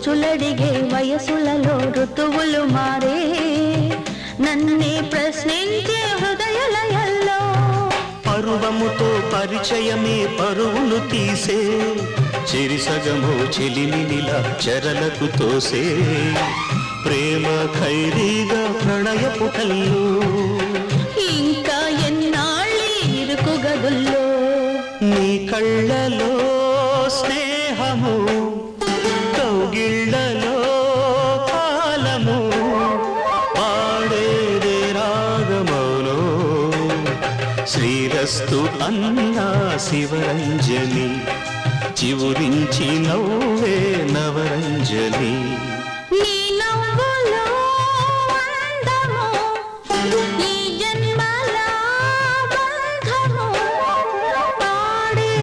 రుచులడిగే వయసులలో ఋతువులు మారే నన్నే ప్రశ్నించే హృదయలయల్లో పరువముతో పరిచయమే పరువును తీసే చెరిసగము చెలిమినిలా చెరలకు తోసే ప్రేమ ఖైరీగా ప్రణయపు కల్లు ఇంకా ఎన్నాళ్ళీ ఇరుకు గదుల్లో నీ కళ్ళలో స్నేహము కౌగిళ్ళలో కాలము పాడేదే రాగమౌనో శ్రీరస్తు అన్నా శివరంజని చివురించి నవ్వే నవరంజని నీ నవ్వు